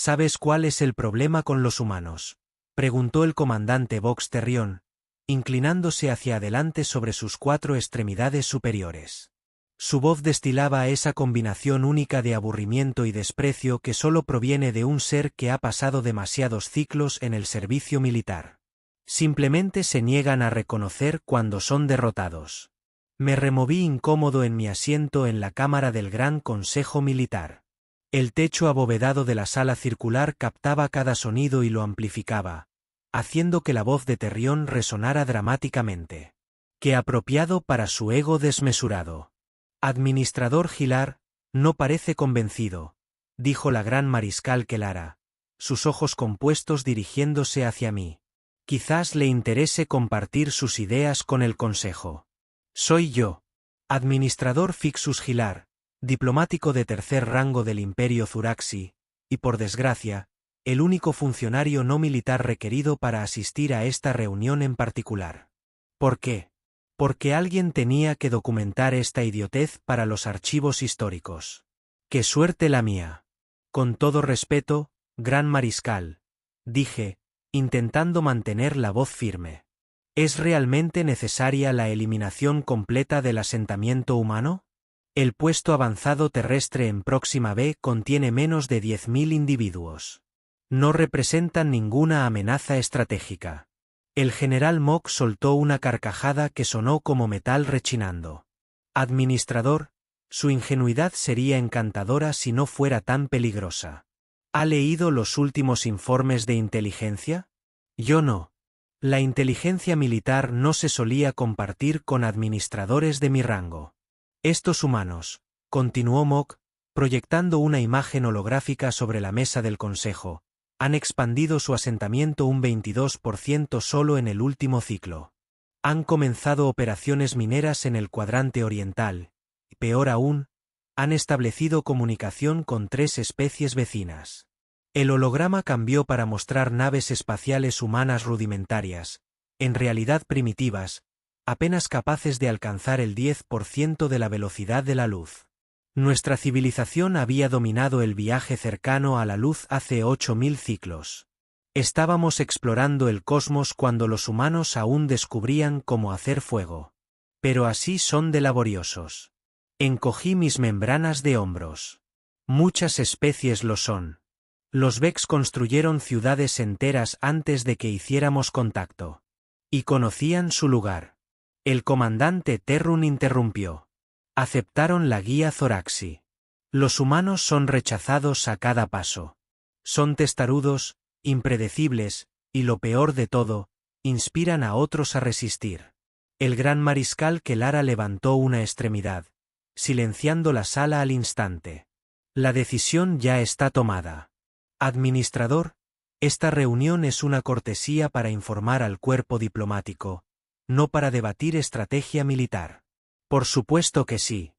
¿Sabes cuál es el problema con los humanos?, preguntó el comandante Vox Terrión, inclinándose hacia adelante sobre sus 4 extremidades superiores. Su voz destilaba esa combinación única de aburrimiento y desprecio que solo proviene de un ser que ha pasado demasiados ciclos en el servicio militar. Simplemente se niegan a reconocer cuando son derrotados. Me removí incómodo en mi asiento en la cámara del Gran Consejo Militar. El techo abovedado de la sala circular captaba cada sonido y lo amplificaba, haciendo que la voz de Terrión resonara dramáticamente. Qué apropiado para su ego desmesurado. Administrador Gilar, no parece convencido, dijo la gran mariscal Kelara, sus ojos compuestos dirigiéndose hacia mí. Quizás le interese compartir sus ideas con el Consejo. Soy yo, Administrador Fixus Gilar, diplomático de 3er rango del Imperio Zuraxi, y por desgracia, el único funcionario no militar requerido para asistir a esta reunión en particular. ¿Por qué? Porque alguien tenía que documentar esta idiotez para los archivos históricos. ¡Qué suerte la mía! Con todo respeto, gran mariscal, dije, intentando mantener la voz firme. ¿Es realmente necesaria la eliminación completa del asentamiento humano? El puesto avanzado terrestre en Próxima B contiene menos de 10.000 individuos. No representan ninguna amenaza estratégica. El general Mock soltó una carcajada que sonó como metal rechinando. Administrador, su ingenuidad sería encantadora si no fuera tan peligrosa. ¿Ha leído los últimos informes de inteligencia? Yo no. La inteligencia militar no se solía compartir con administradores de mi rango. Estos humanos, continuó Mock, proyectando una imagen holográfica sobre la mesa del consejo, han expandido su asentamiento un 22% solo en el último ciclo. Han comenzado operaciones mineras en el cuadrante oriental, y peor aún, han establecido comunicación con 3 especies vecinas. El holograma cambió para mostrar naves espaciales humanas rudimentarias, en realidad primitivas, apenas capaces de alcanzar el 10% de la velocidad de la luz. Nuestra civilización había dominado el viaje cercano a la luz hace 8.000 ciclos. Estábamos explorando el cosmos cuando los humanos aún descubrían cómo hacer fuego. Pero así son de laboriosos. Encogí mis membranas de hombros. Muchas especies lo son. Los Vex construyeron ciudades enteras antes de que hiciéramos contacto. Y conocían su lugar. El comandante Terrun interrumpió. Aceptaron la guía Zoraxi. Los humanos son rechazados a cada paso. Son testarudos, impredecibles, y lo peor de todo, inspiran a otros a resistir. El gran mariscal Kelara levantó una extremidad, silenciando la sala al instante. La decisión ya está tomada. Administrador, esta reunión es una cortesía para informar al cuerpo diplomático, no para debatir estrategia militar. Por supuesto que sí.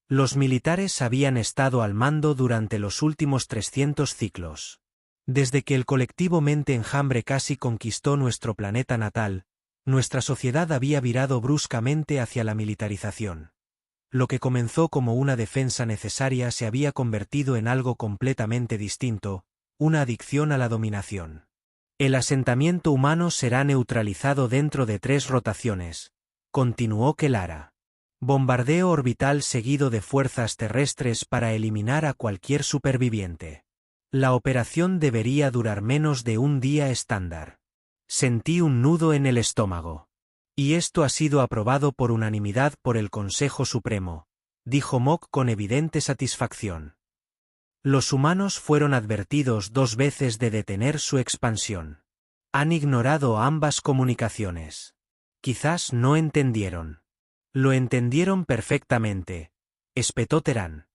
Los militares habían estado al mando durante los últimos 300 ciclos. Desde que el colectivo Mente Enjambre casi conquistó nuestro planeta natal, nuestra sociedad había virado bruscamente hacia la militarización. Lo que comenzó como una defensa necesaria se había convertido en algo completamente distinto, una adicción a la dominación. El asentamiento humano será neutralizado dentro de 3 rotaciones, continuó Kelara. Bombardeo orbital seguido de fuerzas terrestres para eliminar a cualquier superviviente. La operación debería durar menos de un día estándar. Sentí un nudo en el estómago. Y esto ha sido aprobado por unanimidad por el Consejo Supremo, dijo Mock con evidente satisfacción. Los humanos fueron advertidos 2 veces de detener su expansión. Han ignorado ambas comunicaciones. Quizás no entendieron. Lo entendieron perfectamente, espetó Terán.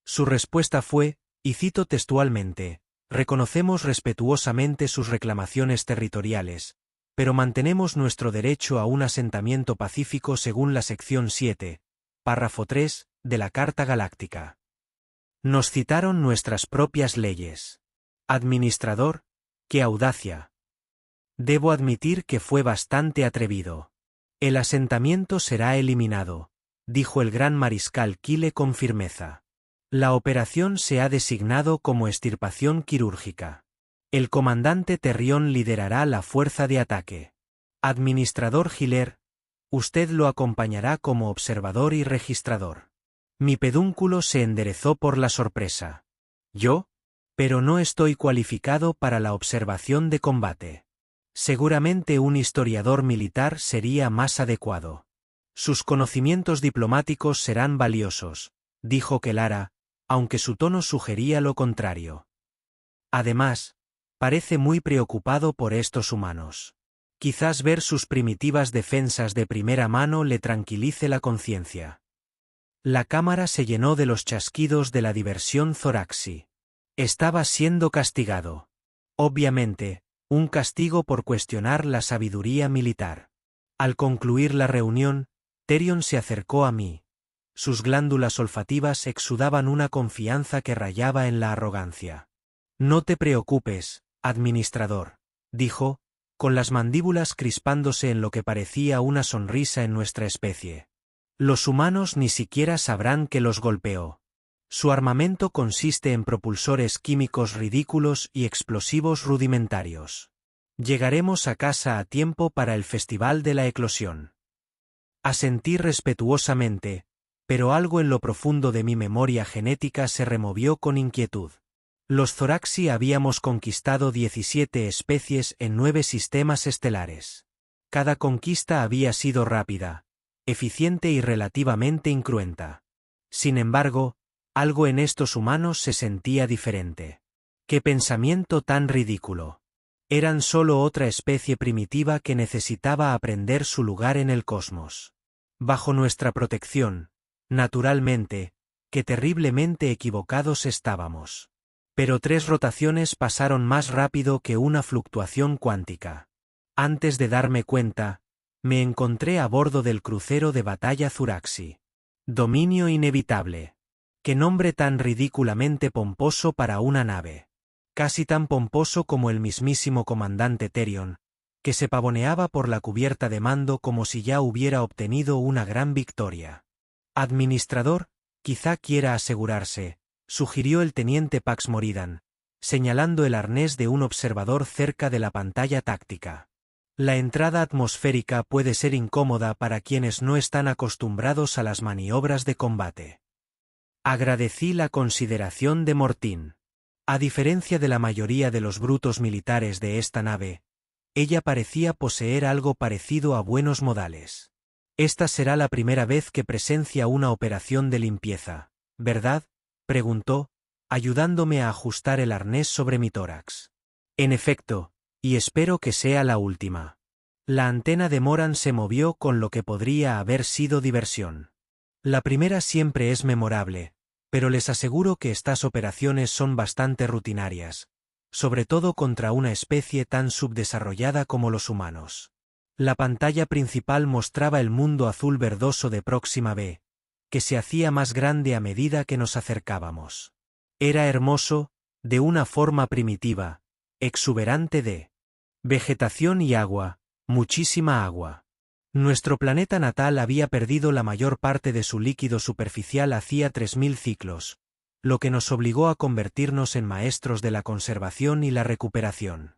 Su respuesta fue, y cito textualmente, reconocemos respetuosamente sus reclamaciones territoriales, pero mantenemos nuestro derecho a un asentamiento pacífico según la sección 7, párrafo 3, de la Carta Galáctica. Nos citaron nuestras propias leyes. Administrador, qué audacia. Debo admitir que fue bastante atrevido. El asentamiento será eliminado, dijo el gran mariscal Kile con firmeza. La operación se ha designado como extirpación quirúrgica. El comandante Terrión liderará la fuerza de ataque. Administrador Hiller, usted lo acompañará como observador y registrador. Mi pedúnculo se enderezó por la sorpresa. ¿Yo? Pero no estoy cualificado para la observación de combate. Seguramente un historiador militar sería más adecuado. Sus conocimientos diplomáticos serán valiosos, dijo Kelara, aunque su tono sugería lo contrario. Además, parece muy preocupado por estos humanos. Quizás ver sus primitivas defensas de primera mano le tranquilice la conciencia. La cámara se llenó de los chasquidos de la diversión Zoraxi. Estaba siendo castigado. Obviamente, un castigo por cuestionar la sabiduría militar. Al concluir la reunión, Therion se acercó a mí. Sus glándulas olfativas exudaban una confianza que rayaba en la arrogancia. No te preocupes, administrador, dijo, con las mandíbulas crispándose en lo que parecía una sonrisa en nuestra especie. Los humanos ni siquiera sabrán que los golpeó. Su armamento consiste en propulsores químicos ridículos y explosivos rudimentarios. Llegaremos a casa a tiempo para el festival de la eclosión. Asentí respetuosamente, pero algo en lo profundo de mi memoria genética se removió con inquietud. Los Zoraxi habíamos conquistado 17 especies en 9 sistemas estelares. Cada conquista había sido rápida, eficiente y relativamente incruenta. Sin embargo, algo en estos humanos se sentía diferente. ¡Qué pensamiento tan ridículo! Eran solo otra especie primitiva que necesitaba aprender su lugar en el cosmos. Bajo nuestra protección, naturalmente, qué terriblemente equivocados estábamos. Pero 3 rotaciones pasaron más rápido que una fluctuación cuántica. Antes de darme cuenta, me encontré a bordo del crucero de batalla Zoraxi. Dominio inevitable. Qué nombre tan ridículamente pomposo para una nave. Casi tan pomposo como el mismísimo comandante Therion, que se pavoneaba por la cubierta de mando como si ya hubiera obtenido una gran victoria. Administrador, quizá quiera asegurarse, sugirió el teniente Pax Moridan, señalando el arnés de un observador cerca de la pantalla táctica. La entrada atmosférica puede ser incómoda para quienes no están acostumbrados a las maniobras de combate. Agradecí la consideración de Mortín. A diferencia de la mayoría de los brutos militares de esta nave, ella parecía poseer algo parecido a buenos modales. Esta será la primera vez que presencia una operación de limpieza, ¿verdad?, preguntó, ayudándome a ajustar el arnés sobre mi tórax. En efecto, y espero que sea la última. La antena de Moran se movió con lo que podría haber sido diversión. La primera siempre es memorable, pero les aseguro que estas operaciones son bastante rutinarias, sobre todo contra una especie tan subdesarrollada como los humanos. La pantalla principal mostraba el mundo azul verdoso de Próxima B, que se hacía más grande a medida que nos acercábamos. Era hermoso, de una forma primitiva, exuberante de vegetación y agua, muchísima agua. Nuestro planeta natal había perdido la mayor parte de su líquido superficial hacía 3000 ciclos, lo que nos obligó a convertirnos en maestros de la conservación y la recuperación.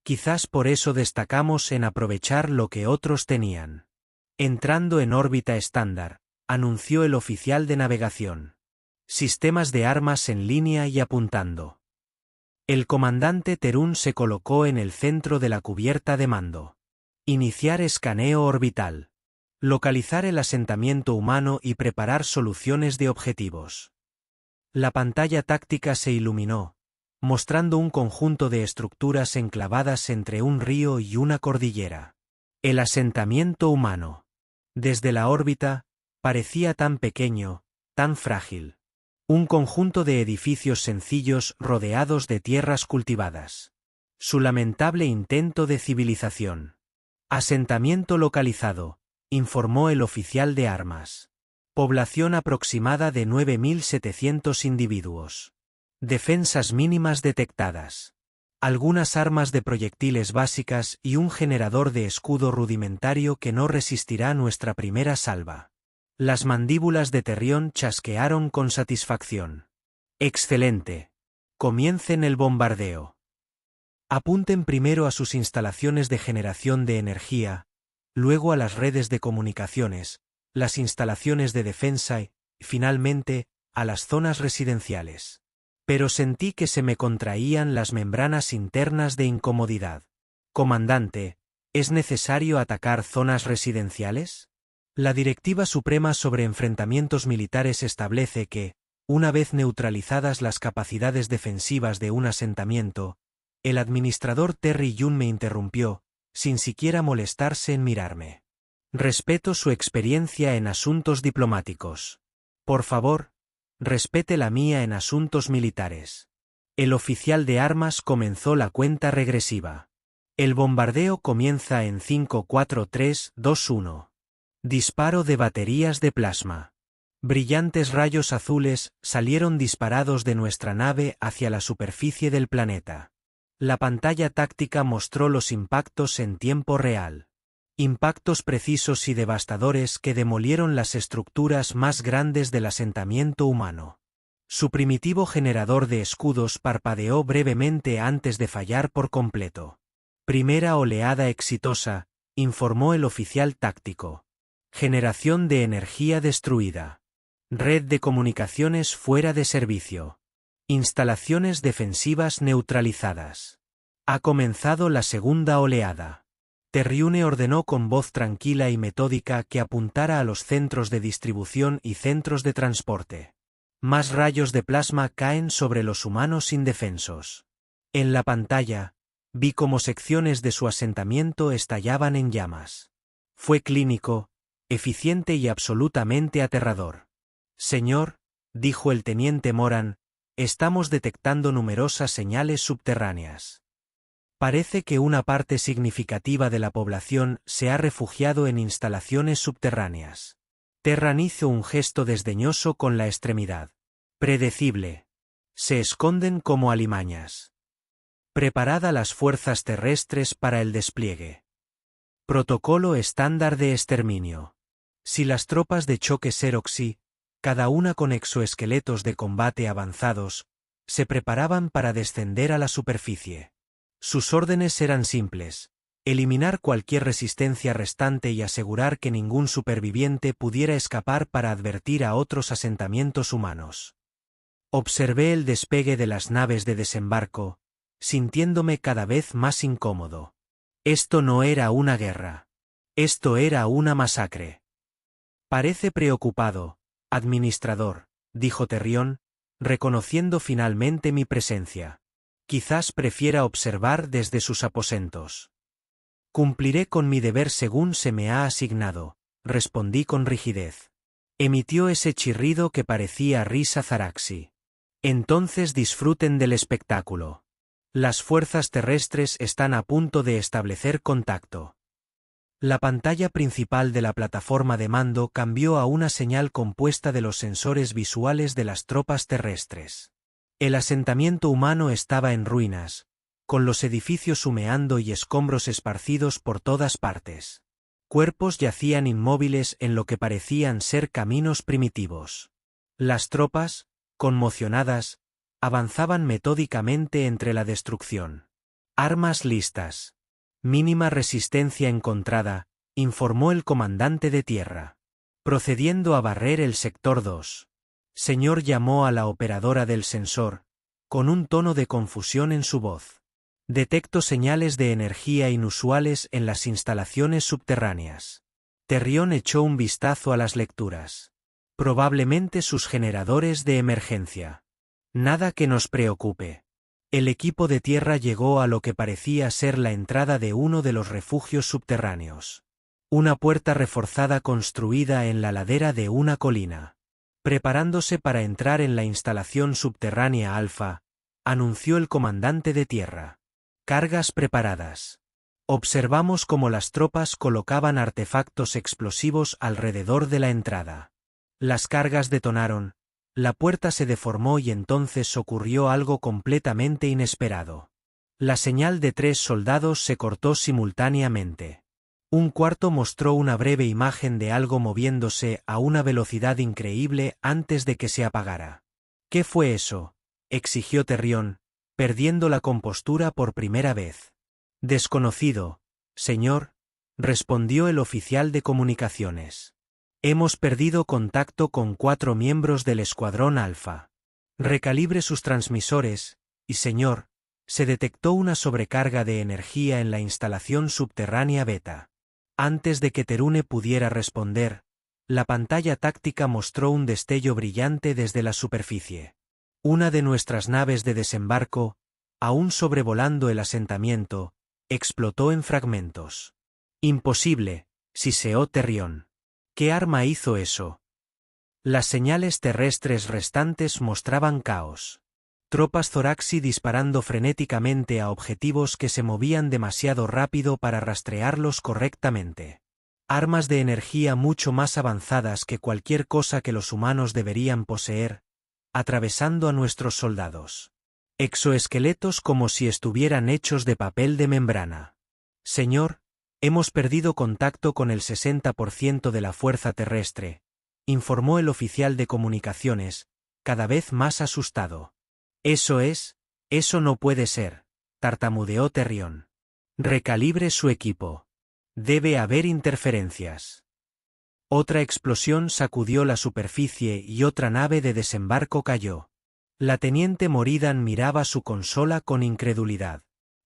Quizás por eso destacamos en aprovechar lo que otros tenían. Entrando en órbita estándar, anunció el oficial de navegación. Sistemas de armas en línea y apuntando. El comandante Terún se colocó en el centro de la cubierta de mando. Iniciar escaneo orbital. Localizar el asentamiento humano y preparar soluciones de objetivos. La pantalla táctica se iluminó, mostrando un conjunto de estructuras enclavadas entre un río y una cordillera. El asentamiento humano. Desde la órbita, parecía tan pequeño, tan frágil. Un conjunto de edificios sencillos rodeados de tierras cultivadas. Su lamentable intento de civilización. Asentamiento localizado, informó el oficial de armas. Población aproximada de 9.700 individuos. Defensas mínimas detectadas. Algunas armas de proyectiles básicas y un generador de escudo rudimentario que no resistirá nuestra primera salva. Las mandíbulas de Terrión chasquearon con satisfacción. Excelente. Comiencen el bombardeo. Apunten primero a sus instalaciones de generación de energía, luego a las redes de comunicaciones, las instalaciones de defensa y, finalmente, a las zonas residenciales. Pero sentí que se me contraían las membranas internas de incomodidad. Comandante, ¿es necesario atacar zonas residenciales? La Directiva Suprema sobre Enfrentamientos Militares establece que, una vez neutralizadas las capacidades defensivas de un asentamiento, el administrador Terry Yun me interrumpió, sin siquiera molestarse en mirarme. Respeto su experiencia en asuntos diplomáticos. Por favor, respete la mía en asuntos militares. El oficial de armas comenzó la cuenta regresiva. El bombardeo comienza en 5, 4, 3, 2, 1. Disparo de baterías de plasma. Brillantes rayos azules salieron disparados de nuestra nave hacia la superficie del planeta. La pantalla táctica mostró los impactos en tiempo real. Impactos precisos y devastadores que demolieron las estructuras más grandes del asentamiento humano. Su primitivo generador de escudos parpadeó brevemente antes de fallar por completo. Primera oleada exitosa, informó el oficial táctico. Generación de energía destruida. Red de comunicaciones fuera de servicio. Instalaciones defensivas neutralizadas. Ha comenzado la segunda oleada. Terriune ordenó con voz tranquila y metódica que apuntara a los centros de distribución y centros de transporte. Más rayos de plasma caen sobre los humanos indefensos. En la pantalla, vi cómo secciones de su asentamiento estallaban en llamas. Fue clínico, eficiente y absolutamente aterrador. Señor, dijo el teniente Moran, estamos detectando numerosas señales subterráneas. Parece que una parte significativa de la población se ha refugiado en instalaciones subterráneas. Terran hizo un gesto desdeñoso con la extremidad. Predecible. Se esconden como alimañas. Preparad a las fuerzas terrestres para el despliegue. Protocolo estándar de exterminio. Si las tropas de choque Xeroxi, cada una con exoesqueletos de combate avanzados, se preparaban para descender a la superficie. Sus órdenes eran simples: eliminar cualquier resistencia restante y asegurar que ningún superviviente pudiera escapar para advertir a otros asentamientos humanos. Observé el despegue de las naves de desembarco, sintiéndome cada vez más incómodo. Esto no era una guerra. Esto era una masacre. Parece preocupado, administrador, dijo Terrión, reconociendo finalmente mi presencia. Quizás prefiera observar desde sus aposentos. Cumpliré con mi deber según se me ha asignado, respondí con rigidez. Emitió ese chirrido que parecía risa Zaraxi. Entonces disfruten del espectáculo. Las fuerzas terrestres están a punto de establecer contacto. La pantalla principal de la plataforma de mando cambió a una señal compuesta de los sensores visuales de las tropas terrestres. El asentamiento humano estaba en ruinas, con los edificios humeando y escombros esparcidos por todas partes. Cuerpos yacían inmóviles en lo que parecían ser caminos primitivos. Las tropas, conmocionadas, avanzaban metódicamente entre la destrucción. Armas listas. Mínima resistencia encontrada, informó el comandante de tierra. Procediendo a barrer el sector 2. Señor llamó a la operadora del sensor, con un tono de confusión en su voz. Detecto señales de energía inusuales en las instalaciones subterráneas. Terrión echó un vistazo a las lecturas. Probablemente sus generadores de emergencia. Nada que nos preocupe. El equipo de tierra llegó a lo que parecía ser la entrada de uno de los refugios subterráneos. Una puerta reforzada construida en la ladera de una colina. Preparándose para entrar en la instalación subterránea Alfa, anunció el comandante de tierra. Cargas preparadas. Observamos cómo las tropas colocaban artefactos explosivos alrededor de la entrada. Las cargas detonaron. La puerta se deformó y entonces ocurrió algo completamente inesperado. La señal de 3 soldados se cortó simultáneamente. Un cuarto mostró una breve imagen de algo moviéndose a una velocidad increíble antes de que se apagara. ¿Qué fue eso?, exigió Terrión, perdiendo la compostura por primera vez. Desconocido, señor, respondió el oficial de comunicaciones. Hemos perdido contacto con 4 miembros del Escuadrón Alfa. Recalibre sus transmisores, y señor, se detectó una sobrecarga de energía en la instalación subterránea Beta. Antes de que Terune pudiera responder, la pantalla táctica mostró un destello brillante desde la superficie. Una de nuestras naves de desembarco, aún sobrevolando el asentamiento, explotó en fragmentos. Imposible, siseó Terrión. ¿Qué arma hizo eso? Las señales terrestres restantes mostraban caos. Tropas Zoraxi disparando frenéticamente a objetivos que se movían demasiado rápido para rastrearlos correctamente. Armas de energía mucho más avanzadas que cualquier cosa que los humanos deberían poseer, atravesando a nuestros soldados. Exoesqueletos como si estuvieran hechos de papel de membrana. Señor, hemos perdido contacto con el 60% de la fuerza terrestre, informó el oficial de comunicaciones, cada vez más asustado. Eso no puede ser, tartamudeó Terrión. Recalibre su equipo. Debe haber interferencias. Otra explosión sacudió la superficie y otra nave de desembarco cayó. La teniente Moridan miraba su consola con incredulidad.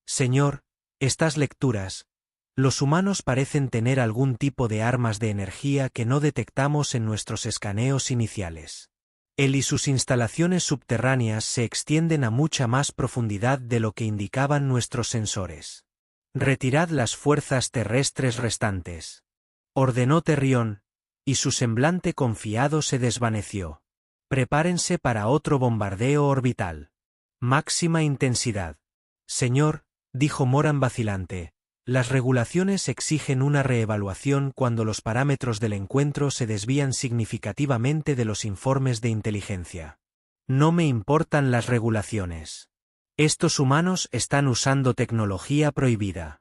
Señor, estas lecturas. Los humanos parecen tener algún tipo de armas de energía que no detectamos en nuestros escaneos iniciales. Él y sus instalaciones subterráneas se extienden a mucha más profundidad de lo que indicaban nuestros sensores. Retirad las fuerzas terrestres restantes. Ordenó Terrión, y su semblante confiado se desvaneció. Prepárense para otro bombardeo orbital. Máxima intensidad. Señor, dijo Moran vacilante, las regulaciones exigen una reevaluación cuando los parámetros del encuentro se desvían significativamente de los informes de inteligencia. No me importan las regulaciones. Estos humanos están usando tecnología prohibida.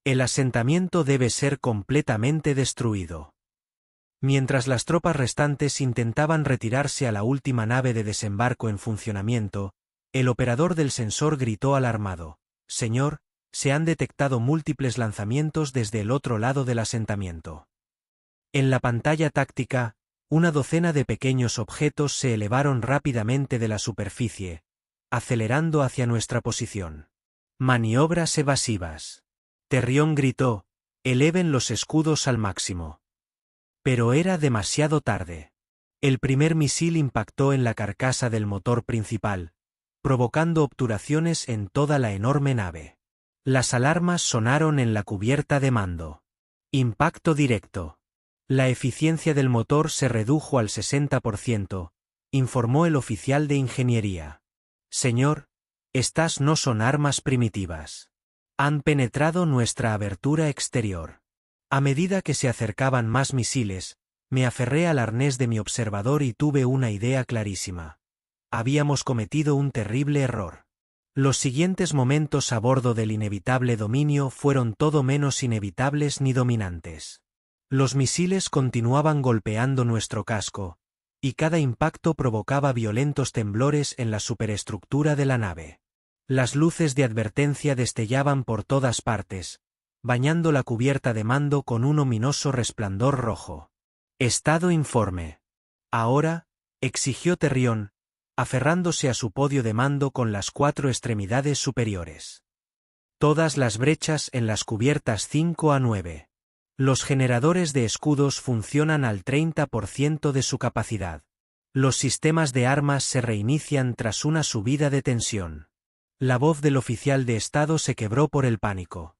El asentamiento debe ser completamente destruido. Mientras las tropas restantes intentaban retirarse a la última nave de desembarco en funcionamiento, el operador del sensor gritó alarmado: «Señor, se han detectado múltiples lanzamientos desde el otro lado del asentamiento». En la pantalla táctica, una docena de pequeños objetos se elevaron rápidamente de la superficie, acelerando hacia nuestra posición. «Maniobras evasivas». Terrión gritó: «Eleven los escudos al máximo». Pero era demasiado tarde. El primer misil impactó en la carcasa del motor principal, provocando obturaciones en toda la enorme nave. Las alarmas sonaron en la cubierta de mando. Impacto directo. La eficiencia del motor se redujo al 60%, informó el oficial de ingeniería. Señor, estas no son armas primitivas. Han penetrado nuestra abertura exterior. A medida que se acercaban más misiles, me aferré al arnés de mi observador y tuve una idea clarísima. Habíamos cometido un terrible error. Los siguientes momentos a bordo del inevitable dominio fueron todo menos inevitables ni dominantes. Los misiles continuaban golpeando nuestro casco, y cada impacto provocaba violentos temblores en la superestructura de la nave. Las luces de advertencia destellaban por todas partes, bañando la cubierta de mando con un ominoso resplandor rojo. «Estado informe». «Ahora», exigió Terrión, aferrándose a su podio de mando con las 4 extremidades superiores. «Todas las brechas en las cubiertas 5 a 9. Los generadores de escudos funcionan al 30% de su capacidad. Los sistemas de armas se reinician tras una subida de tensión». La voz del oficial de Estado se quebró por el pánico.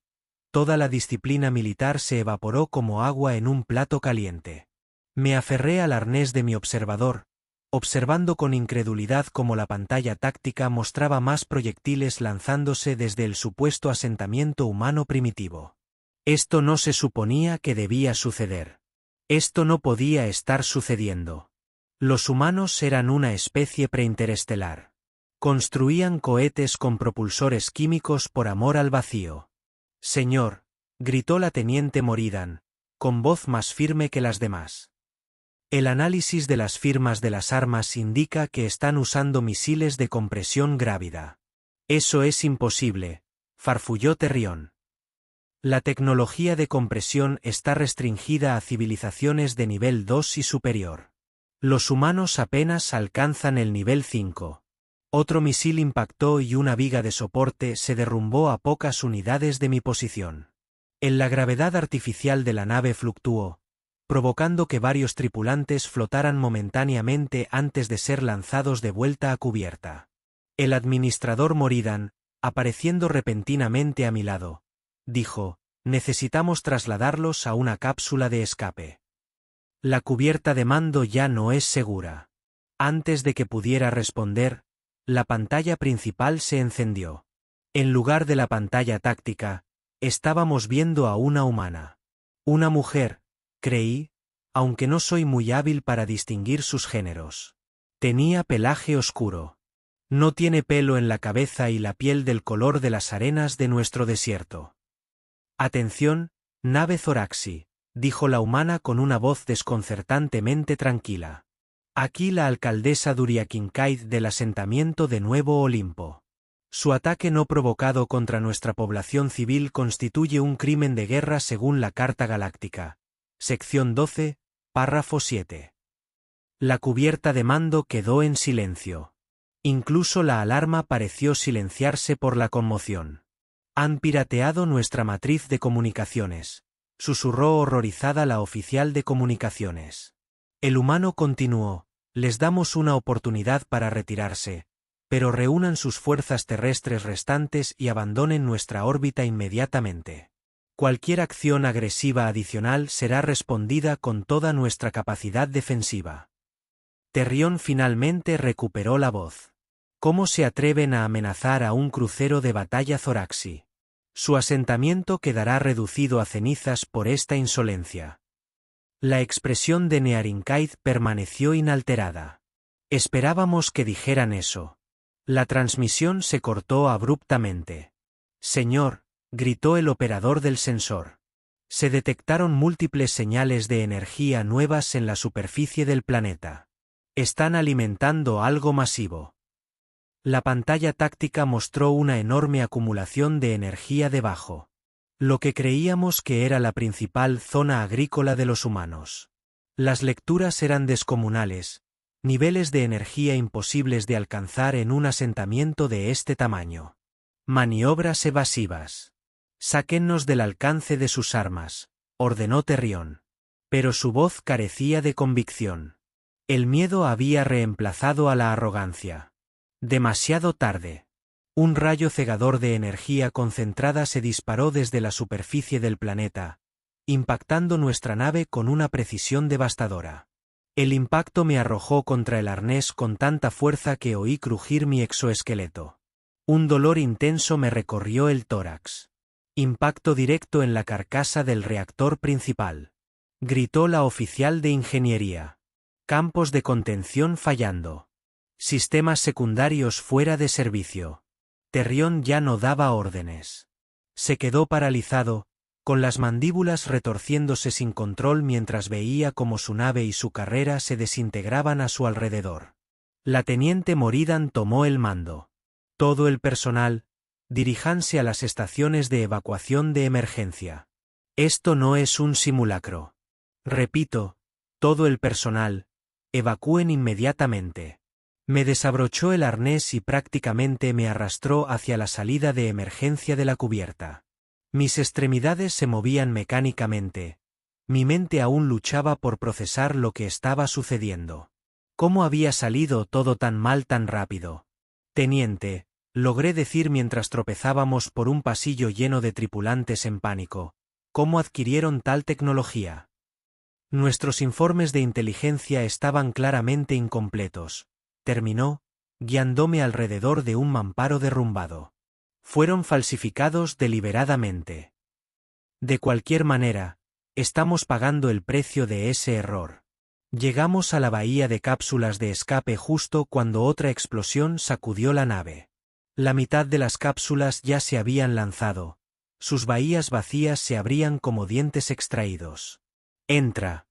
Toda la disciplina militar se evaporó como agua en un plato caliente. Me aferré al arnés de mi observador, observando con incredulidad cómo la pantalla táctica mostraba más proyectiles lanzándose desde el supuesto asentamiento humano primitivo. Esto no se suponía que debía suceder. Esto no podía estar sucediendo. Los humanos eran una especie preinterestelar. Construían cohetes con propulsores químicos por amor al vacío. «Señor», gritó la teniente Moridan, con voz más firme que las demás. El análisis de las firmas de las armas indica que están usando misiles de compresión grávida. Eso es imposible, farfulló Terrión. La tecnología de compresión está restringida a civilizaciones de nivel 2 y superior. Los humanos apenas alcanzan el nivel 5. Otro misil impactó y una viga de soporte se derrumbó a pocas unidades de mi posición. La gravedad artificial de la nave fluctuó, provocando que varios tripulantes flotaran momentáneamente antes de ser lanzados de vuelta a cubierta. El administrador Moridan, apareciendo repentinamente a mi lado, dijo: «Necesitamos trasladarlos a una cápsula de escape. La cubierta de mando ya no es segura». Antes de que pudiera responder, la pantalla principal se encendió. En lugar de la pantalla táctica, estábamos viendo a una humana. Una mujer, creí, aunque no soy muy hábil para distinguir sus géneros. Tenía pelaje oscuro. No tiene pelo en la cabeza y la piel del color de las arenas de nuestro desierto. «Atención, nave Zoraxi», dijo la humana con una voz desconcertantemente tranquila. «Aquí la alcaldesa Duriakinkaid del asentamiento de Nuevo Olimpo. Su ataque no provocado contra nuestra población civil constituye un crimen de guerra según la Carta Galáctica. Sección 12, párrafo 7». La cubierta de mando quedó en silencio. Incluso la alarma pareció silenciarse por la conmoción. «Han pirateado nuestra matriz de comunicaciones», susurró horrorizada la oficial de comunicaciones. El humano continuó: «Les damos una oportunidad para retirarse, pero reúnan sus fuerzas terrestres restantes y abandonen nuestra órbita inmediatamente. Cualquier acción agresiva adicional será respondida con toda nuestra capacidad defensiva». Terrión finalmente recuperó la voz. «¿Cómo se atreven a amenazar a un crucero de batalla Zoraxi? Su asentamiento quedará reducido a cenizas por esta insolencia». La expresión de Nearinkaid permaneció inalterada. Esperábamos que dijeran eso. La transmisión se cortó abruptamente. «Señor», gritó el operador del sensor. «Se detectaron múltiples señales de energía nuevas en la superficie del planeta. Están alimentando algo masivo». La pantalla táctica mostró una enorme acumulación de energía debajo. Lo que creíamos que era la principal zona agrícola de los humanos. Las lecturas eran descomunales, niveles de energía imposibles de alcanzar en un asentamiento de este tamaño. «Maniobras evasivas. Sáquennos del alcance de sus armas», ordenó Terrión. Pero su voz carecía de convicción. El miedo había reemplazado a la arrogancia. Demasiado tarde. Un rayo cegador de energía concentrada se disparó desde la superficie del planeta, impactando nuestra nave con una precisión devastadora. El impacto me arrojó contra el arnés con tanta fuerza que oí crujir mi exoesqueleto. Un dolor intenso me recorrió el tórax. «Impacto directo en la carcasa del reactor principal», gritó la oficial de ingeniería. «Campos de contención fallando. Sistemas secundarios fuera de servicio». Terrión ya no daba órdenes. Se quedó paralizado, con las mandíbulas retorciéndose sin control mientras veía cómo su nave y su carrera se desintegraban a su alrededor. La teniente Moridan tomó el mando. «Todo el personal, diríjanse a las estaciones de evacuación de emergencia. Esto no es un simulacro. Repito, todo el personal, evacúen inmediatamente». Me desabrochó el arnés y prácticamente me arrastró hacia la salida de emergencia de la cubierta. Mis extremidades se movían mecánicamente. Mi mente aún luchaba por procesar lo que estaba sucediendo. ¿Cómo había salido todo tan mal tan rápido? «Teniente», logré decir mientras tropezábamos por un pasillo lleno de tripulantes en pánico, «¿cómo adquirieron tal tecnología?» Nuestros informes de inteligencia estaban claramente incompletos. Terminó, guiándome alrededor de un mamparo derrumbado. «Fueron falsificados deliberadamente. De cualquier manera, estamos pagando el precio de ese error». Llegamos a la bahía de cápsulas de escape justo cuando otra explosión sacudió la nave. La mitad de las cápsulas ya se habían lanzado. Sus bahías vacías se abrían como dientes extraídos. «Entra»,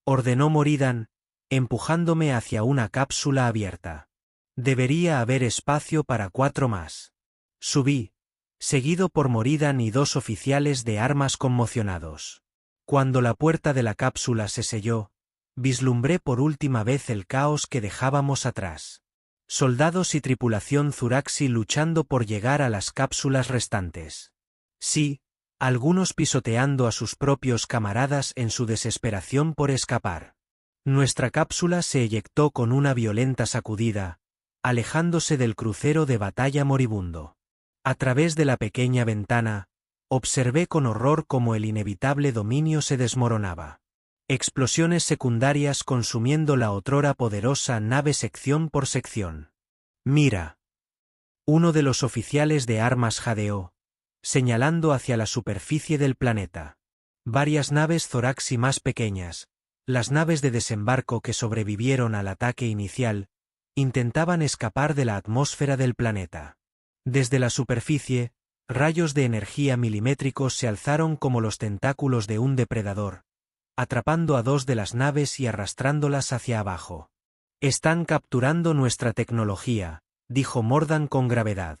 ordenó Moridan, empujándome hacia una cápsula abierta. Debería haber espacio para 4 más. Subí, seguido por Moridan y 2 oficiales de armas conmocionados. Cuando la puerta de la cápsula se selló, vislumbré por última vez el caos que dejábamos atrás. Soldados y tripulación Zuraxi luchando por llegar a las cápsulas restantes. Sí, algunos pisoteando a sus propios camaradas en su desesperación por escapar. Nuestra cápsula se eyectó con una violenta sacudida, alejándose del crucero de batalla moribundo. A través de la pequeña ventana, observé con horror cómo el inevitable dominio se desmoronaba. Explosiones secundarias consumiendo la otrora poderosa nave sección por sección. «Mira». Uno de los oficiales de armas jadeó, señalando hacia la superficie del planeta. Varias naves Zoraxi más pequeñas, las naves de desembarco que sobrevivieron al ataque inicial, intentaban escapar de la atmósfera del planeta. Desde la superficie, rayos de energía milimétricos se alzaron como los tentáculos de un depredador, atrapando a 2 de las naves y arrastrándolas hacia abajo. «Están capturando nuestra tecnología», dijo Mordan con gravedad.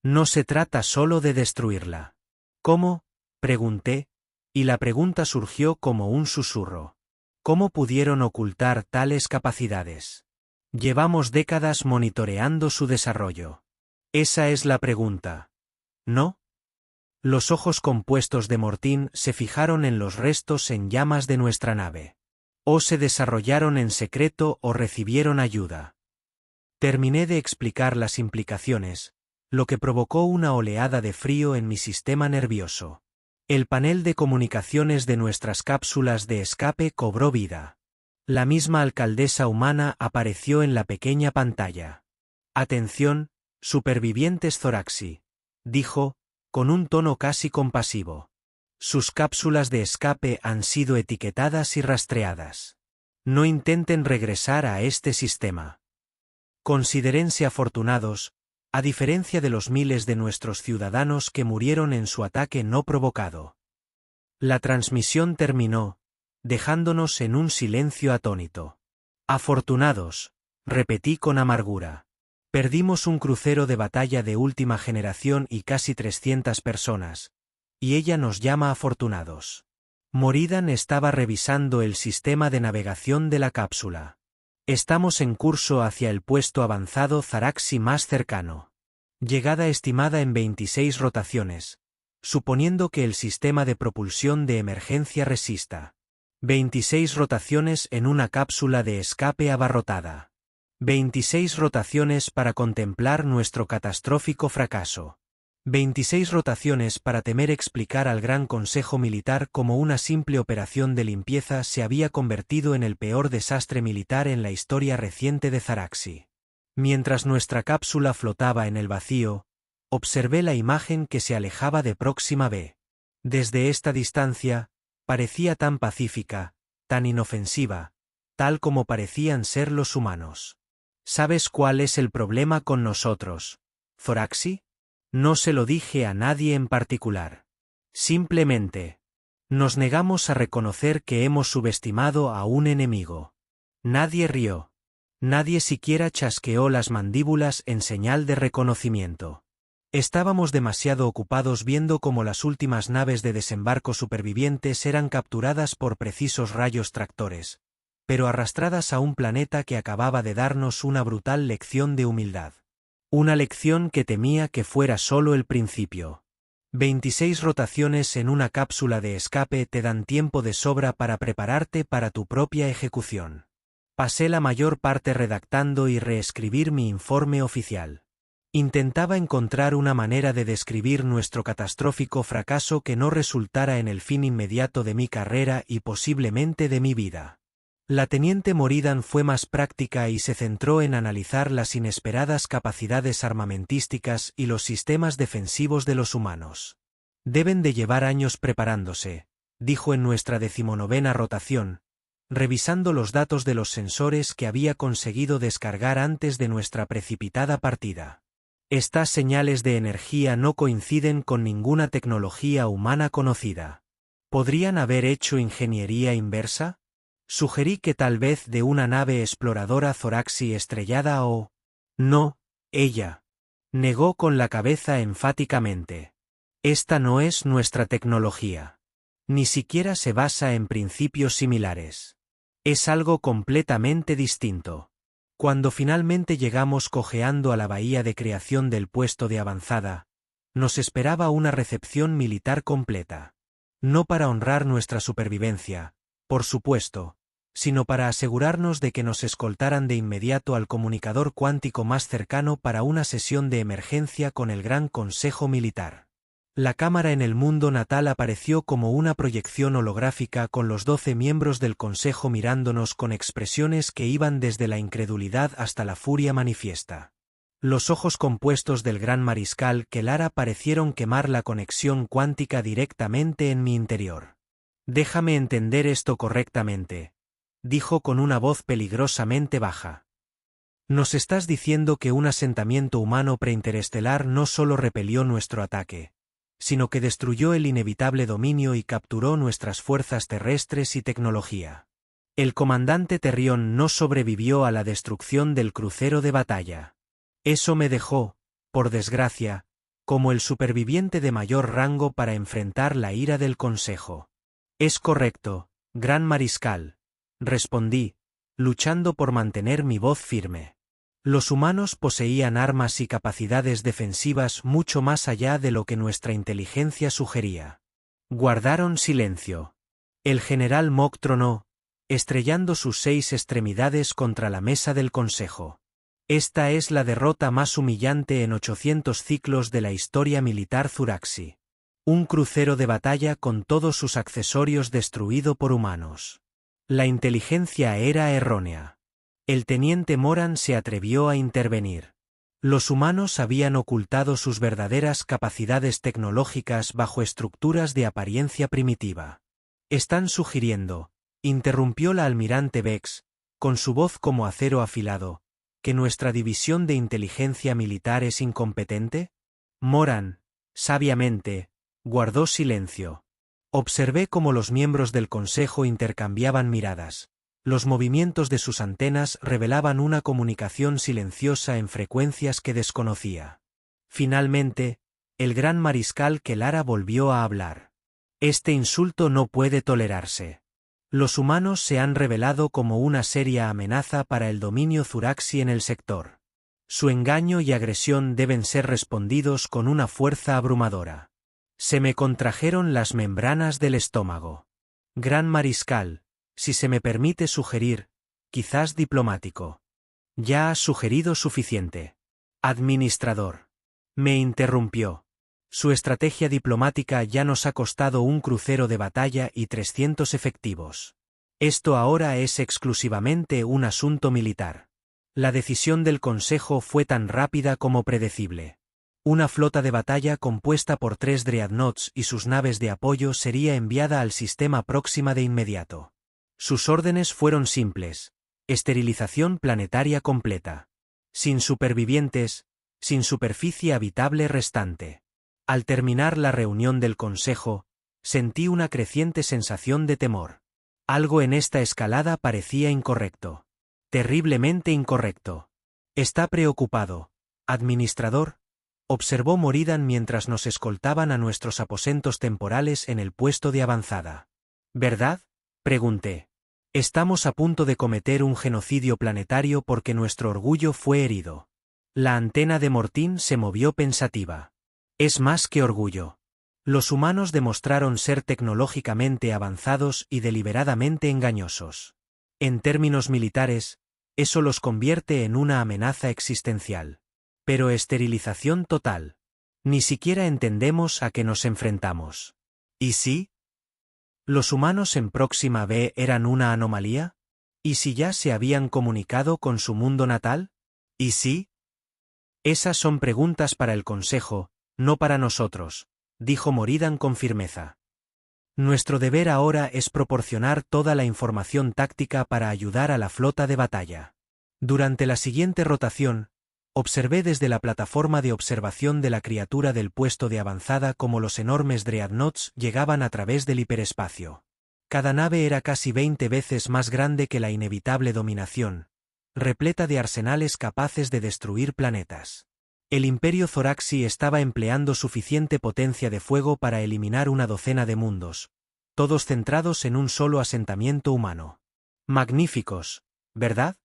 «No se trata solo de destruirla». «¿Cómo?», pregunté, y la pregunta surgió como un susurro. ¿Cómo pudieron ocultar tales capacidades? Llevamos décadas monitoreando su desarrollo. Esa es la pregunta. ¿No? Los ojos compuestos de Mortín se fijaron en los restos en llamas de nuestra nave. ¿O se desarrollaron en secreto o recibieron ayuda? Terminé de explicar las implicaciones, lo que provocó una oleada de frío en mi sistema nervioso. El panel de comunicaciones de nuestras cápsulas de escape cobró vida. La misma alcaldesa humana apareció en la pequeña pantalla. «Atención, supervivientes Zoraxi», dijo, con un tono casi compasivo. «Sus cápsulas de escape han sido etiquetadas y rastreadas. No intenten regresar a este sistema. Considérense afortunados, a diferencia de los miles de nuestros ciudadanos que murieron en su ataque no provocado». La transmisión terminó, dejándonos en un silencio atónito. «Afortunados», repetí con amargura. Perdimos un crucero de batalla de última generación y casi 300 personas, y ella nos llama afortunados. Moridan estaba revisando el sistema de navegación de la cápsula. «Estamos en curso hacia el puesto avanzado Zaraxi más cercano. Llegada estimada en 26 rotaciones, suponiendo que el sistema de propulsión de emergencia resista. 26 rotaciones en una cápsula de escape abarrotada. 26 rotaciones para contemplar nuestro catastrófico fracaso. 26 rotaciones para temer explicar al Gran Consejo Militar cómo una simple operación de limpieza se había convertido en el peor desastre militar en la historia reciente de Zaraxi. Mientras nuestra cápsula flotaba en el vacío, observé la imagen que se alejaba de Próxima B. Desde esta distancia, parecía tan pacífica, tan inofensiva, tal como parecían ser los humanos. ¿Sabes cuál es el problema con nosotros, Zoraxi? No se lo dije a nadie en particular. Simplemente, nos negamos a reconocer que hemos subestimado a un enemigo. Nadie rió. Nadie siquiera chasqueó las mandíbulas en señal de reconocimiento. Estábamos demasiado ocupados viendo cómo las últimas naves de desembarco supervivientes eran capturadas por precisos rayos tractores, pero arrastradas a un planeta que acababa de darnos una brutal lección de humildad. Una lección que temía que fuera solo el principio. 26 rotaciones en una cápsula de escape te dan tiempo de sobra para prepararte para tu propia ejecución. Pasé la mayor parte redactando y reescribir mi informe oficial. Intentaba encontrar una manera de describir nuestro catastrófico fracaso que no resultara en el fin inmediato de mi carrera y posiblemente de mi vida. La teniente Moridan fue más práctica y se centró en analizar las inesperadas capacidades armamentísticas y los sistemas defensivos de los humanos. «Deben de llevar años preparándose», dijo en nuestra 19ª rotación, revisando los datos de los sensores que había conseguido descargar antes de nuestra precipitada partida. «Estas señales de energía no coinciden con ninguna tecnología humana conocida. ¿Podrían haber hecho ingeniería inversa? Sugerí que tal vez de una nave exploradora Zoraxi estrellada o... No, ella. Negó con la cabeza enfáticamente. Esta no es nuestra tecnología. Ni siquiera se basa en principios similares. Es algo completamente distinto. Cuando finalmente llegamos cojeando a la bahía de creación del puesto de avanzada, nos esperaba una recepción militar completa. No para honrar nuestra supervivencia, por supuesto, sino para asegurarnos de que nos escoltaran de inmediato al comunicador cuántico más cercano para una sesión de emergencia con el Gran Consejo Militar. La cámara en el mundo natal apareció como una proyección holográfica con los 12 miembros del Consejo mirándonos con expresiones que iban desde la incredulidad hasta la furia manifiesta. Los ojos compuestos del gran mariscal Kelara parecieron quemar la conexión cuántica directamente en mi interior. «Déjame entender esto correctamente», dijo con una voz peligrosamente baja. «Nos estás diciendo que un asentamiento humano preinterestelar no solo repelió nuestro ataque, sino que destruyó el inevitable dominio y capturó nuestras fuerzas terrestres y tecnología. El comandante Terrión no sobrevivió a la destrucción del crucero de batalla. Eso me dejó, por desgracia, como el superviviente de mayor rango para enfrentar la ira del Consejo». «Es correcto, Gran Mariscal», respondí, luchando por mantener mi voz firme. Los humanos poseían armas y capacidades defensivas mucho más allá de lo que nuestra inteligencia sugería. Guardaron silencio. El general Mok tronó, estrellando sus 6 extremidades contra la mesa del Consejo. «Esta es la derrota más humillante en 800 ciclos de la historia militar Zoraxi. Un crucero de batalla con todos sus accesorios destruido por humanos. La inteligencia era errónea. El teniente Moran se atrevió a intervenir. Los humanos habían ocultado sus verdaderas capacidades tecnológicas bajo estructuras de apariencia primitiva. Están sugiriendo», interrumpió la almirante Vex, con su voz como acero afilado, «¿que nuestra división de inteligencia militar es incompetente?» Moran, sabiamente, guardó silencio. Observé cómo los miembros del Consejo intercambiaban miradas. Los movimientos de sus antenas revelaban una comunicación silenciosa en frecuencias que desconocía. Finalmente, el gran mariscal Kelara volvió a hablar. «Este insulto no puede tolerarse. Los humanos se han revelado como una seria amenaza para el dominio Zoraxi en el sector. Su engaño y agresión deben ser respondidos con una fuerza abrumadora». Se me contrajeron las membranas del estómago. «Gran mariscal, si se me permite sugerir, quizás diplomático». «Ya has sugerido suficiente». «Administrador». Me interrumpió. «Su estrategia diplomática ya nos ha costado un crucero de batalla y 300 efectivos. Esto ahora es exclusivamente un asunto militar. La decisión del Consejo fue tan rápida como predecible. Una flota de batalla compuesta por 3 Dreadnoughts y sus naves de apoyo sería enviada al sistema Próxima de inmediato. Sus órdenes fueron simples: esterilización planetaria completa. Sin supervivientes, sin superficie habitable restante. Al terminar la reunión del Consejo, sentí una creciente sensación de temor. Algo en esta escalada parecía incorrecto. Terriblemente incorrecto. «Está preocupado, administrador», observó Moridan mientras nos escoltaban a nuestros aposentos temporales en el puesto de avanzada. «¿Verdad?», pregunté. «Estamos a punto de cometer un genocidio planetario porque nuestro orgullo fue herido». La antena de Mortín se movió pensativa. «Es más que orgullo. Los humanos demostraron ser tecnológicamente avanzados y deliberadamente engañosos. En términos militares, eso los convierte en una amenaza existencial. Pero esterilización total. Ni siquiera entendemos a qué nos enfrentamos. ¿Y sí? ¿Los humanos en Próxima B eran una anomalía? ¿Y si ya se habían comunicado con su mundo natal? ¿Y sí? Esas son preguntas para el Consejo, no para nosotros», dijo Moridan con firmeza. «Nuestro deber ahora es proporcionar toda la información táctica para ayudar a la flota de batalla». Durante la siguiente rotación, observé desde la plataforma de observación de la criatura del puesto de avanzada cómo los enormes Dreadnoughts llegaban a través del hiperespacio. Cada nave era casi 20 veces más grande que la inevitable dominación, repleta de arsenales capaces de destruir planetas. El Imperio Zoraxi estaba empleando suficiente potencia de fuego para eliminar una docena de mundos, todos centrados en un solo asentamiento humano. Magníficos, ¿verdad?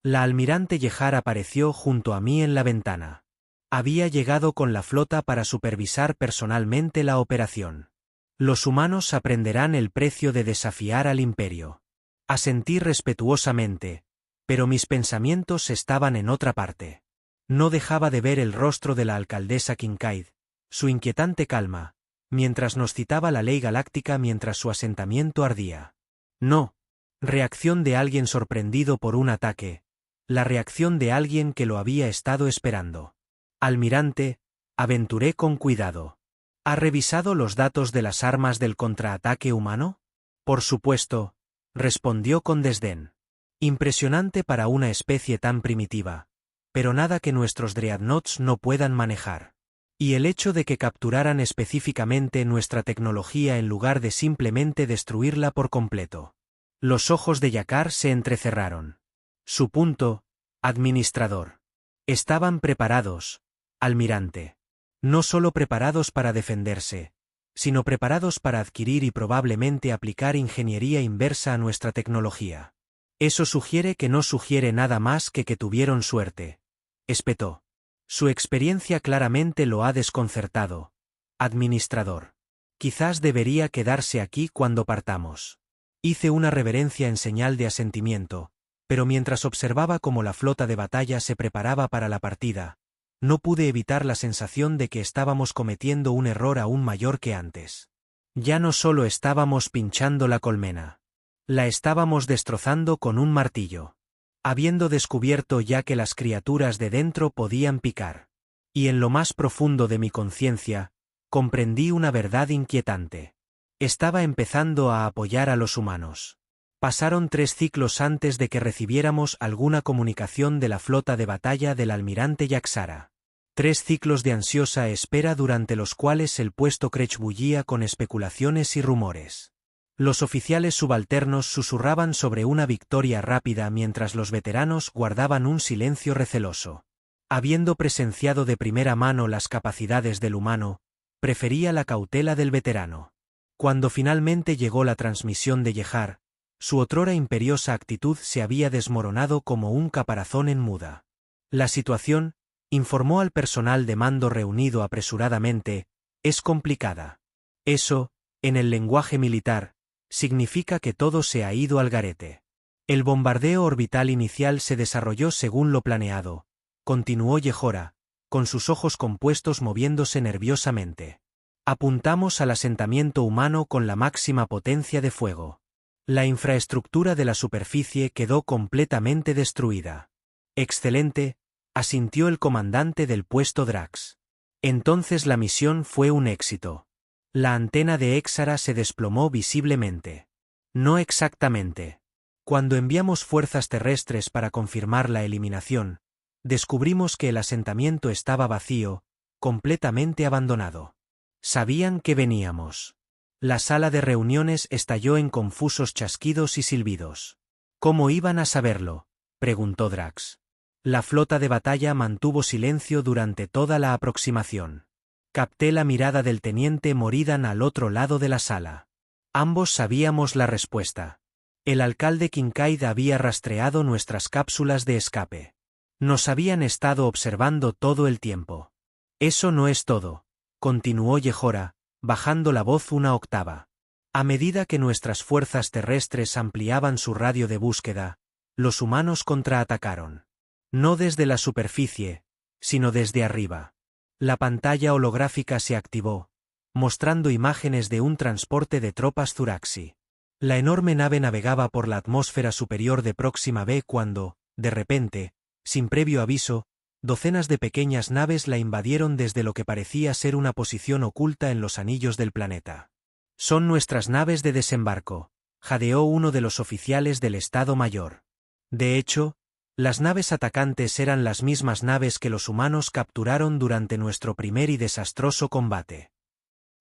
La almirante Yehar apareció junto a mí en la ventana. Había llegado con la flota para supervisar personalmente la operación. Los humanos aprenderán el precio de desafiar al Imperio. Asentí respetuosamente, pero mis pensamientos estaban en otra parte. No dejaba de ver el rostro de la alcaldesa Kincaid, su inquietante calma, mientras nos citaba la ley galáctica mientras su asentamiento ardía. No. Reacción de alguien sorprendido por un ataque. La reacción de alguien que lo había estado esperando. Almirante, aventuré con cuidado. ¿Ha revisado los datos de las armas del contraataque humano? Por supuesto, respondió con desdén. Impresionante para una especie tan primitiva, pero nada que nuestros dreadnoughts no puedan manejar. Y el hecho de que capturaran específicamente nuestra tecnología en lugar de simplemente destruirla por completo. Los ojos de Yakar se entrecerraron. Su punto, administrador. Estaban preparados, almirante. No solo preparados para defenderse, sino preparados para adquirir y probablemente aplicar ingeniería inversa a nuestra tecnología. Eso sugiere que no sugiere nada más que tuvieron suerte. Espetó. Su experiencia claramente lo ha desconcertado. Administrador. Quizás debería quedarse aquí cuando partamos. Hice una reverencia en señal de asentimiento, pero mientras observaba cómo la flota de batalla se preparaba para la partida, no pude evitar la sensación de que estábamos cometiendo un error aún mayor que antes. Ya no solo estábamos pinchando la colmena. La estábamos destrozando con un martillo. Habiendo descubierto ya que las criaturas de dentro podían picar. Y en lo más profundo de mi conciencia, comprendí una verdad inquietante. Estaba empezando a apoyar a los humanos. Pasaron 3 ciclos antes de que recibiéramos alguna comunicación de la flota de batalla del almirante Yaxara. 3 ciclos de ansiosa espera durante los cuales el puesto Krech bullía con especulaciones y rumores. Los oficiales subalternos susurraban sobre una victoria rápida mientras los veteranos guardaban un silencio receloso. Habiendo presenciado de primera mano las capacidades del humano, prefería la cautela del veterano. Cuando finalmente llegó la transmisión de Yehar, su otrora imperiosa actitud se había desmoronado como un caparazón en muda. La situación, informó al personal de mando reunido apresuradamente, es complicada. Eso, en el lenguaje militar, significa que todo se ha ido al garete. El bombardeo orbital inicial se desarrolló según lo planeado, continuó Yehora, con sus ojos compuestos moviéndose nerviosamente. Apuntamos al asentamiento humano con la máxima potencia de fuego. La infraestructura de la superficie quedó completamente destruida. Excelente, asintió el comandante del puesto Drax. Entonces la misión fue un éxito. La antena de Exara se desplomó visiblemente. No exactamente. Cuando enviamos fuerzas terrestres para confirmar la eliminación, descubrimos que el asentamiento estaba vacío, completamente abandonado. Sabían que veníamos. La sala de reuniones estalló en confusos chasquidos y silbidos. ¿Cómo iban a saberlo?, preguntó Drax. La flota de batalla mantuvo silencio durante toda la aproximación. Capté la mirada del teniente Moridan al otro lado de la sala. Ambos sabíamos la respuesta. El alcalde Kincaid había rastreado nuestras cápsulas de escape. Nos habían estado observando todo el tiempo. Eso no es todo, continuó Yehora, bajando la voz una octava. A medida que nuestras fuerzas terrestres ampliaban su radio de búsqueda, los humanos contraatacaron. No desde la superficie, sino desde arriba. La pantalla holográfica se activó, mostrando imágenes de un transporte de tropas Zoraxi. La enorme nave navegaba por la atmósfera superior de Próxima B cuando, de repente, sin previo aviso, docenas de pequeñas naves la invadieron desde lo que parecía ser una posición oculta en los anillos del planeta. Son nuestras naves de desembarco, jadeó uno de los oficiales del Estado Mayor. De hecho, las naves atacantes eran las mismas naves que los humanos capturaron durante nuestro primer y desastroso combate.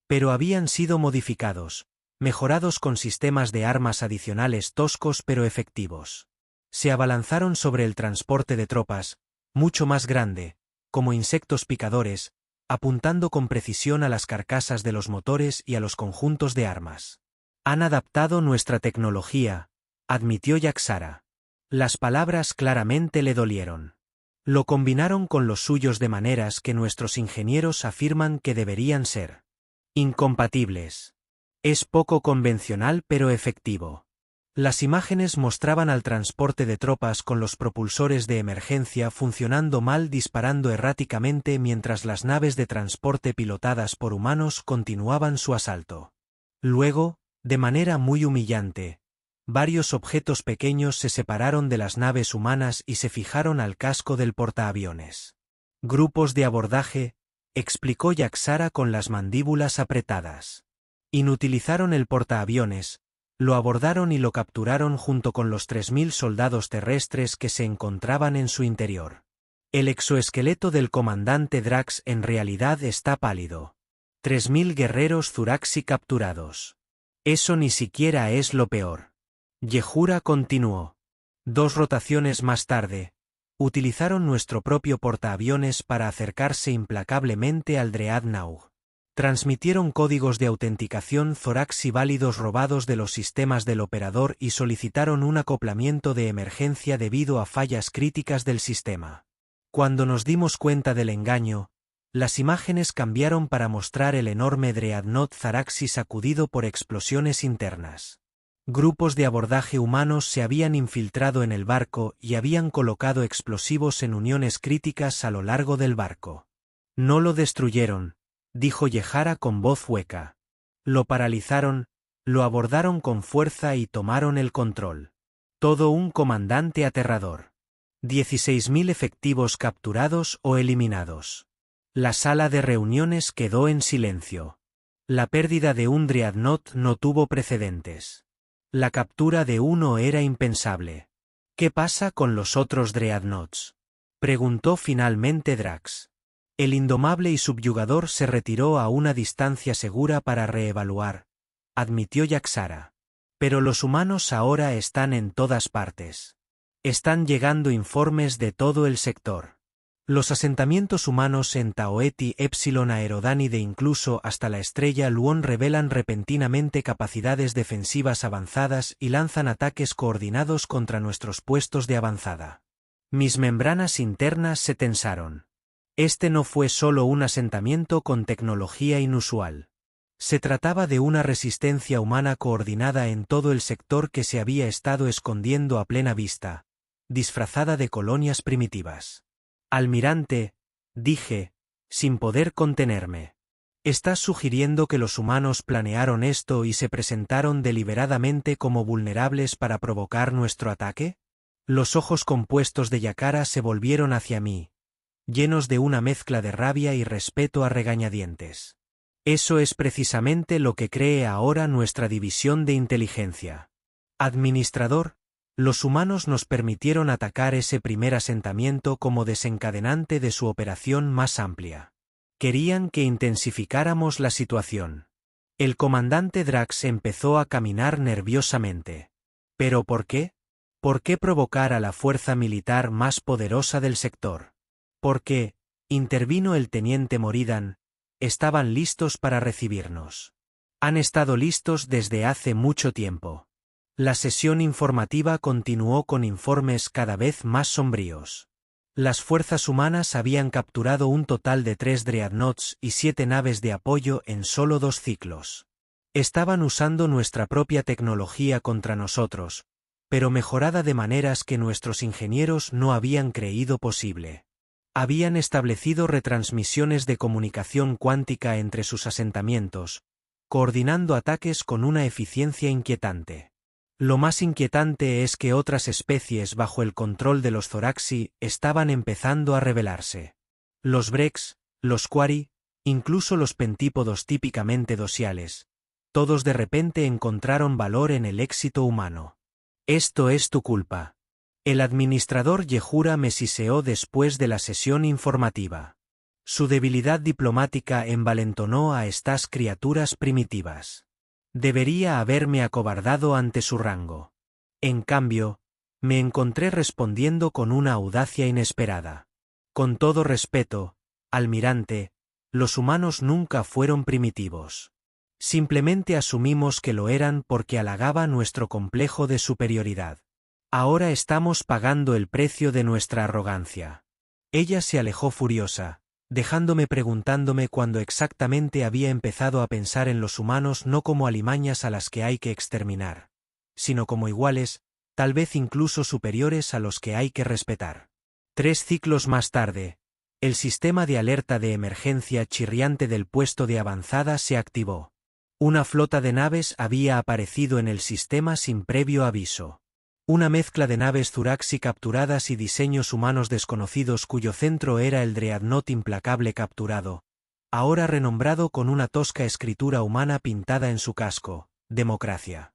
Pero habían sido modificados, mejorados con sistemas de armas adicionales toscos pero efectivos. Se abalanzaron sobre el transporte de tropas, mucho más grande, como insectos picadores, apuntando con precisión a las carcasas de los motores y a los conjuntos de armas. Han adaptado nuestra tecnología, admitió Yaksara. Las palabras claramente le dolieron. Lo combinaron con los suyos de maneras que nuestros ingenieros afirman que deberían ser incompatibles. Es poco convencional pero efectivo. Las imágenes mostraban al transporte de tropas con los propulsores de emergencia funcionando mal, disparando erráticamente mientras las naves de transporte pilotadas por humanos continuaban su asalto. Luego, de manera muy humillante, varios objetos pequeños se separaron de las naves humanas y se fijaron al casco del portaaviones. Grupos de abordaje, explicó Yaksara con las mandíbulas apretadas. Inutilizaron el portaaviones, lo abordaron y lo capturaron junto con los 3000 soldados terrestres que se encontraban en su interior. El exoesqueleto del comandante Drax en realidad está pálido. 3000 guerreros Zuraxi capturados. Eso ni siquiera es lo peor. Yehura continuó. 2 rotaciones más tarde, utilizaron nuestro propio portaaviones para acercarse implacablemente al Dreadnought. Transmitieron códigos de autenticación Zoraxi válidos robados de los sistemas del operador y solicitaron un acoplamiento de emergencia debido a fallas críticas del sistema. Cuando nos dimos cuenta del engaño, las imágenes cambiaron para mostrar el enorme Dreadnought Zaraxi sacudido por explosiones internas. Grupos de abordaje humanos se habían infiltrado en el barco y habían colocado explosivos en uniones críticas a lo largo del barco. No lo destruyeron, dijo Yehara con voz hueca. Lo paralizaron, lo abordaron con fuerza y tomaron el control. Todo un comandante aterrador. 16.000 efectivos capturados o eliminados. La sala de reuniones quedó en silencio. La pérdida de un Dreadnought no tuvo precedentes. La captura de uno era impensable. ¿Qué pasa con los otros Dreadnoughts?, preguntó finalmente Drax. El indomable y subyugador se retiró a una distancia segura para reevaluar, admitió Yaksara. Pero los humanos ahora están en todas partes. Están llegando informes de todo el sector. Los asentamientos humanos en Taoeti Epsilon Aerodánide incluso hasta la estrella Luon revelan repentinamente capacidades defensivas avanzadas y lanzan ataques coordinados contra nuestros puestos de avanzada. Mis membranas internas se tensaron. Este no fue solo un asentamiento con tecnología inusual. Se trataba de una resistencia humana coordinada en todo el sector que se había estado escondiendo a plena vista, disfrazada de colonias primitivas. Almirante, dije, sin poder contenerme. ¿Estás sugiriendo que los humanos planearon esto y se presentaron deliberadamente como vulnerables para provocar nuestro ataque? Los ojos compuestos de Yaksara se volvieron hacia mí, llenos de una mezcla de rabia y respeto a regañadientes. Eso es precisamente lo que cree ahora nuestra división de inteligencia. Administrador, los humanos nos permitieron atacar ese primer asentamiento como desencadenante de su operación más amplia. Querían que intensificáramos la situación. El comandante Drax empezó a caminar nerviosamente. ¿Pero por qué? ¿Por qué provocar a la fuerza militar más poderosa del sector? Porque, intervino el teniente Moridan, estaban listos para recibirnos. Han estado listos desde hace mucho tiempo. La sesión informativa continuó con informes cada vez más sombríos. Las fuerzas humanas habían capturado un total de 3 Dreadnoughts y 7 naves de apoyo en solo 2 ciclos. Estaban usando nuestra propia tecnología contra nosotros, pero mejorada de maneras que nuestros ingenieros no habían creído posible. Habían establecido retransmisiones de comunicación cuántica entre sus asentamientos, coordinando ataques con una eficiencia inquietante. Lo más inquietante es que otras especies bajo el control de los Zoraxi estaban empezando a rebelarse. Los Brex, los Quari, incluso los pentípodos típicamente dociales, todos de repente encontraron valor en el éxito humano. Esto es tu culpa. El administrador Yehura me siseó después de la sesión informativa. Su debilidad diplomática envalentonó a estas criaturas primitivas. Debería haberme acobardado ante su rango. En cambio, me encontré respondiendo con una audacia inesperada. Con todo respeto, almirante, los humanos nunca fueron primitivos. Simplemente asumimos que lo eran porque halagaba nuestro complejo de superioridad. Ahora estamos pagando el precio de nuestra arrogancia. Ella se alejó furiosa, dejándome preguntándome cuándo exactamente había empezado a pensar en los humanos no como alimañas a las que hay que exterminar, sino como iguales, tal vez incluso superiores a los que hay que respetar. 3 ciclos más tarde, el sistema de alerta de emergencia chirriante del puesto de avanzada se activó. Una flota de naves había aparecido en el sistema sin previo aviso. Una mezcla de naves Zuraxi capturadas y diseños humanos desconocidos cuyo centro era el Dreadnought implacable capturado, ahora renombrado con una tosca escritura humana pintada en su casco, democracia.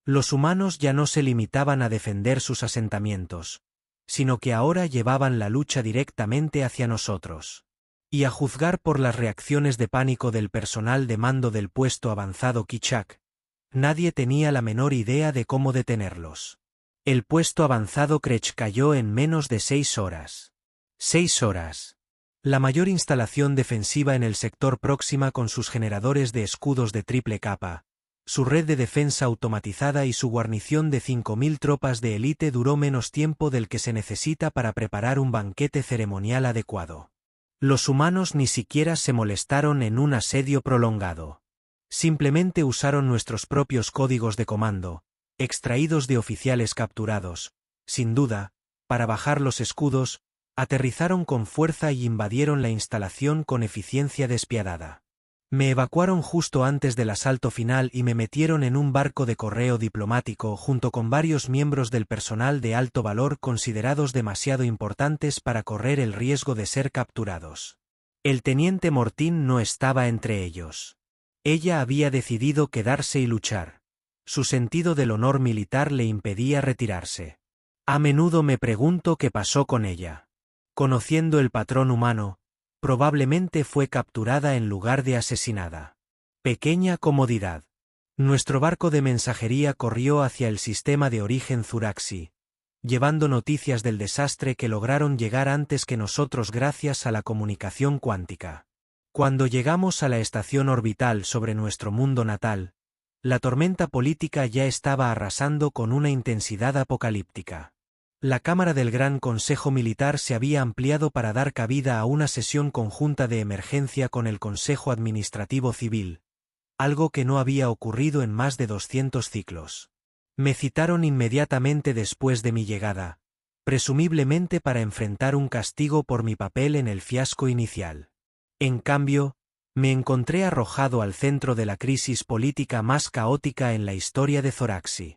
Los humanos ya no se limitaban a defender sus asentamientos, sino que ahora llevaban la lucha directamente hacia nosotros. Y a juzgar por las reacciones de pánico del personal de mando del puesto avanzado Kichak, nadie tenía la menor idea de cómo detenerlos. El puesto avanzado Krech cayó en menos de 6 horas. 6 horas. La mayor instalación defensiva en el sector próxima con sus generadores de escudos de triple capa, su red de defensa automatizada y su guarnición de 5.000 tropas de élite duró menos tiempo del que se necesita para preparar un banquete ceremonial adecuado. Los humanos ni siquiera se molestaron en un asedio prolongado. Simplemente usaron nuestros propios códigos de comando, extraídos de oficiales capturados, sin duda, para bajar los escudos, aterrizaron con fuerza y invadieron la instalación con eficiencia despiadada. Me evacuaron justo antes del asalto final y me metieron en un barco de correo diplomático junto con varios miembros del personal de alto valor considerados demasiado importantes para correr el riesgo de ser capturados. El teniente Mortín no estaba entre ellos. Ella había decidido quedarse y luchar. Su sentido del honor militar le impedía retirarse. A menudo me pregunto qué pasó con ella. Conociendo el patrón humano, probablemente fue capturada en lugar de asesinada. Pequeña comodidad. Nuestro barco de mensajería corrió hacia el sistema de origen Zuraxi, llevando noticias del desastre que lograron llegar antes que nosotros gracias a la comunicación cuántica. Cuando llegamos a la estación orbital sobre nuestro mundo natal, la tormenta política ya estaba arrasando con una intensidad apocalíptica. La Cámara del Gran Consejo Militar se había ampliado para dar cabida a una sesión conjunta de emergencia con el Consejo Administrativo Civil, algo que no había ocurrido en más de 200 ciclos. Me citaron inmediatamente después de mi llegada, presumiblemente para enfrentar un castigo por mi papel en el fiasco inicial. En cambio, me encontré arrojado al centro de la crisis política más caótica en la historia de Zoraxi.